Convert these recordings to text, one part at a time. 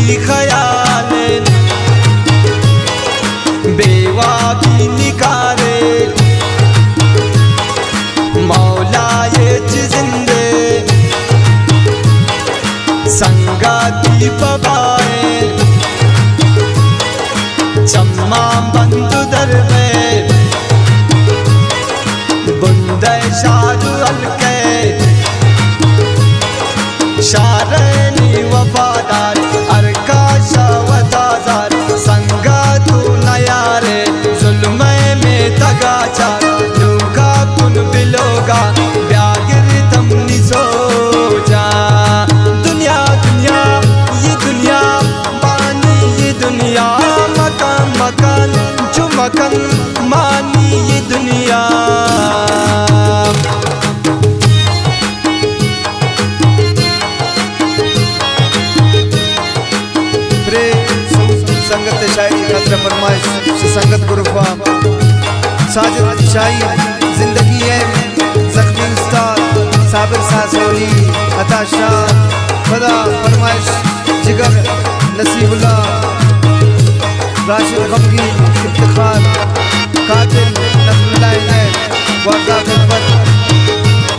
दी ख्याल बेवा भी निकारे मौला ये जिंदे संगाती बबाए चम्मा बंदु दर में बुंदे शारू अलके शारनी वफादार अरका शावताजार संगा तू नयारे जुल्म में तगाचा लूका कुन बिलोगा ब्यागिर तमनी सो जा दुनिया दुनिया ये दुनिया पानी ये दुनिया मकान मकान जो मकान मानी ये दुनिया संगत शायरी खतरा फरमाइश से संगत गुरुफा साजिद शाही जिंदगी है जख्मी उस्ताद साबिर सासोली अता शाह खुदा फरमाइश जिगर नसीबुल्लाह राशिद गमगी इफ्तिखार कातिल नस्लुल्लाह है वादा खिदमत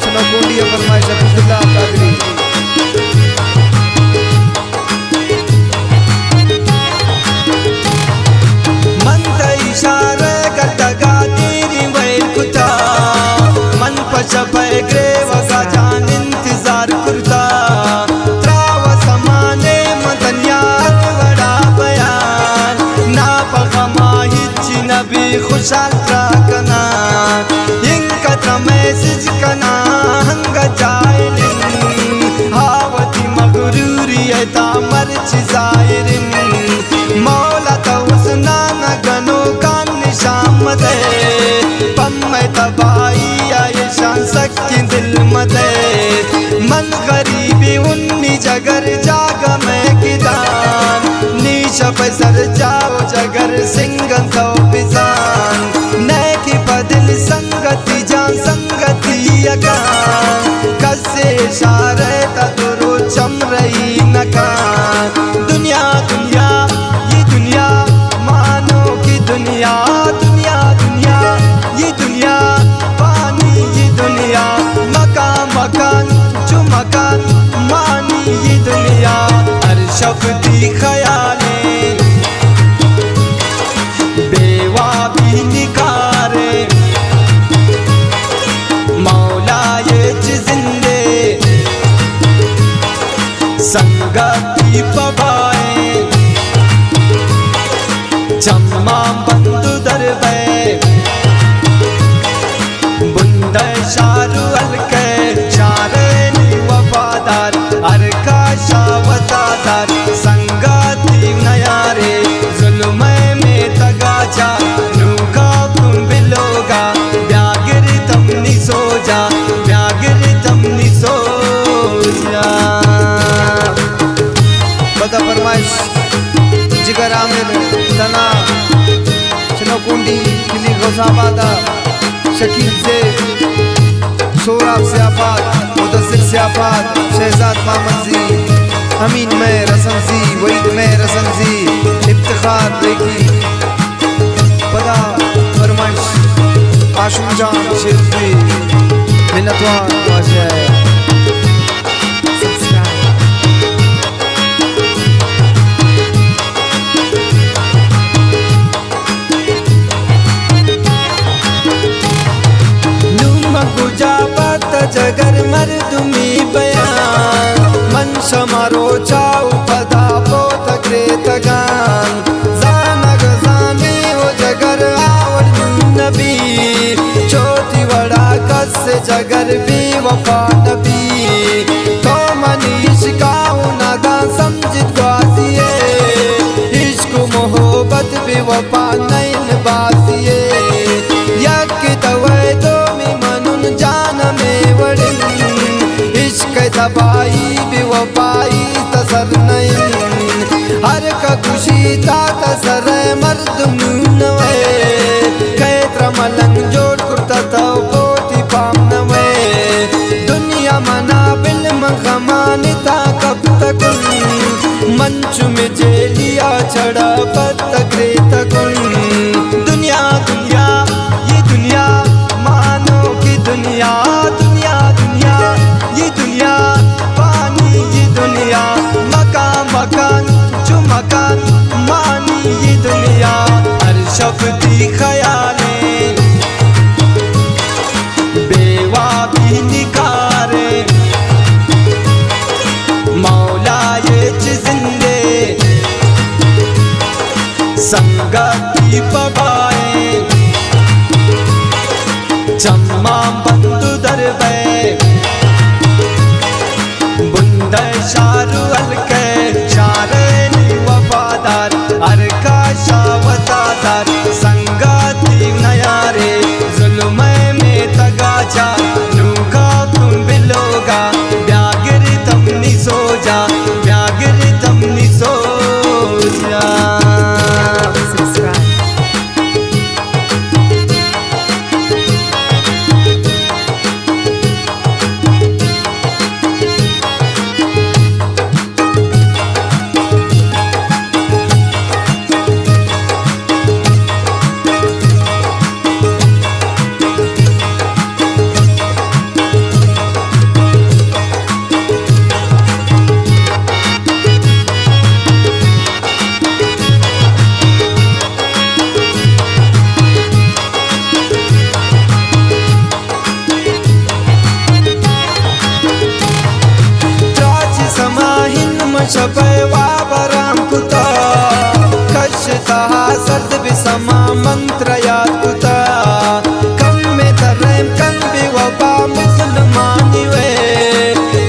सुनो कोंडी फरमाइश अब्दुल्लाह कादरी पगरे वगा जान इंतजार करता त्राव समाने मदनियार बड़ा बयान ना पगमा हिची नबी खुशाल कना इनका मैसेज कना हंग जायलिन हावती मगरूरी तामर चिजायरिन मौला तो उसना न गनो का निशाम दे पम्मे तबाई आए शान सकी दिल मदे मन गरीबी उन्नी जगर जाग में किदान नीच पे सर जाओ जगर सिंगन तो बिजान नैकी बदिल संगति जान संगति अकान कसे शारे तदुरु चम रही नकान दुनिया दुनिया ये दुनिया मानो की दुनिया दुनिया दुनिया ये दुनिया पानी ये दुनिया मकान मकान जो मकान मानी ये दुनिया हर शब्द ख्याले बेवा भी निकारे मौला ये जिंदे संगति पबाए चम्मा बंदु दरबे बुंदे शारू अलके शारनी वफादार अरका शावतादार संगाती नयारे जुल्म में तगाचा नूका तुम बिलोगा ब्यागिर तमनी सो जा ब्यागिर तमनी सो जा बता फरमाइश जिगर आमिर तना चनो कुंडी किली गोसाबादा शकील से सोराब से आफात मुदस्सिर से आफात शहजाद मामजी अमीन में रसमजी वहीद में रसमजी इफ्तिखार देखी पदा फरमाइश आशुम जान शिरफी मिन्नतवार वाजह जगर मर्दुमी बयान मन समारो चाउ पदा पोत ग्रे तगान जानग जाने हो जगर आवड़ नबी चोटी वड़ा कस जगर भी वफा नबी तो मनीष काऊ नादा समझित गाजिए इश्क मोहब्बत भी वफा नैन बाजिए यक दवाई दो में मनुन जान में वड़िन इश्क दबाई बेवफाई तसर नहीं हर का खुशी ता तसर मर्द नवे कैत्र मलंग जोड़ कुर्ता तो पोती पाम नवे दुनिया मना बिल मगमानिता कब तक मंच में जेलिया चढ़ा पतग्रे तकुन। दुनिया दुनिया ये दुनिया मानो की दुनिया, दुनिया दुनिया ये दुनिया पानी ये दुनिया, मकान मकान जो मकान मानी ये दुनिया। हर शब्दी ख्यालें बेवा भी निकारे, मौला ये जिंदे संगति पबाए, जम्मा बंदु दरबे बुंद शारू अलके शारे नी वफादार, अरका शावतादार संगति नयारे। जुल्म में तगाजा नूगा तुम बिलोगा, ब्यागिर तमनी सो जा, ब्यागिर तमनी सो जा। शबवा बराम कुता कशता सर्द बिसमा मंत्र याद कुता, कम में तरम कन भी वबा मुसलमानी वे,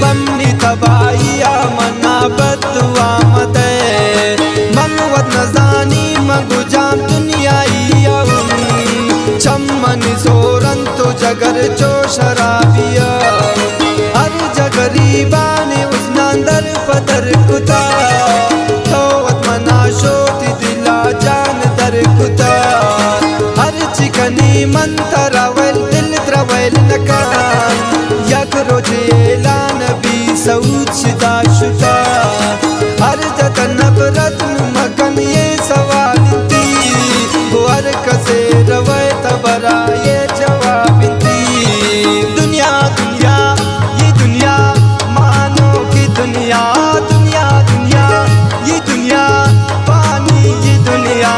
बमनी तबाइया मना बदुआ मदे, मनवत नजानी मगुजाम दुनियाई यौन, चम्मन सोरन तो जगर जो शराबिया, हर जगरीबाने उसना दर पदर कुता, तो मना शोति दिला जान दर कुता, हर चिकनी मन तरवल दिल द्रवल नकान, यक रोज एलान भी सऊद शिदा शुता, हर जतन नफरत मकन ये सवाल थी, गुअर कसे रवे तबरा ये जवाब थी। दुनिया दुनिया ये दुनिया मानो की दुनिया, दुनिया दुनिया ये दुनिया पानी ये दुनिया,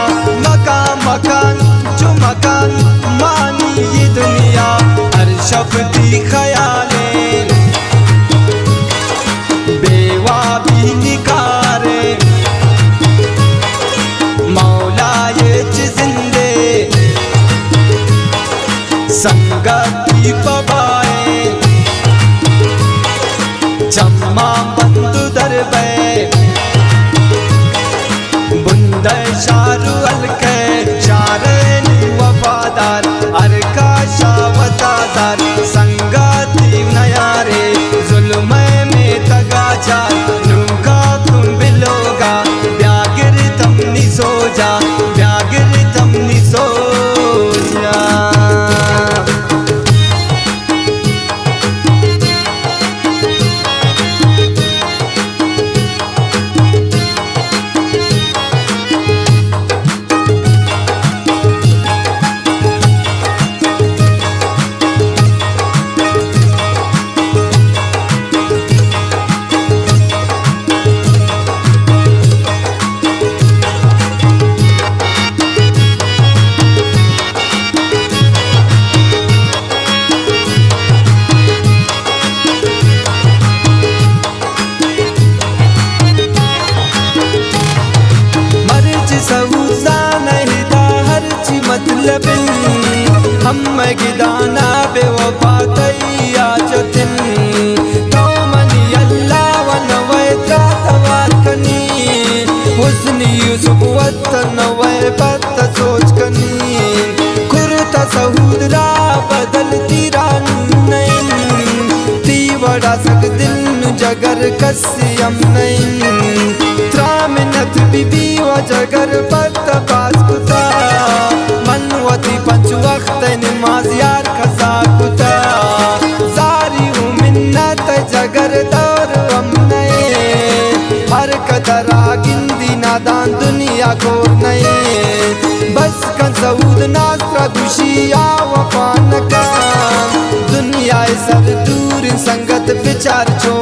मकान मकान जो मकान मानी ये दुनिया। हर शब्दी ख्यालें बेवा भी निकारे, मौला ये जिंदे संगति पबाए, जम्मा बंदु दरबे बुंद शारू अलके शारे नी वफादार, अरका शावतादार संगति नयारे। जुल्म में तगाजा नूगा तुम बिलोगा, ब्यागिर तमनी सो जा, ब्यागिर तमनी सो जा। हम गिदाना बेवफा तैया जतिन, तो मनी अल्लाह वन वैत्रा तवार कनी, हुस्नी यूसुफ वतन वै बत सोच कनी, कुरता सहुदरा बदल तीरान नैन, ती वड़ा सक दिल जगर कस्यम नैन, त्रामिनत बीबी व जगर बत बास कुता, मनवती पंच वक्त नमाज यार खसा कुता, जारी मिन्नत जगर दौर हम नए, हर कदरा गिन हसन सऊद नास्रा खुशिया वफान का दुनिया सर दूर संगत विचार छो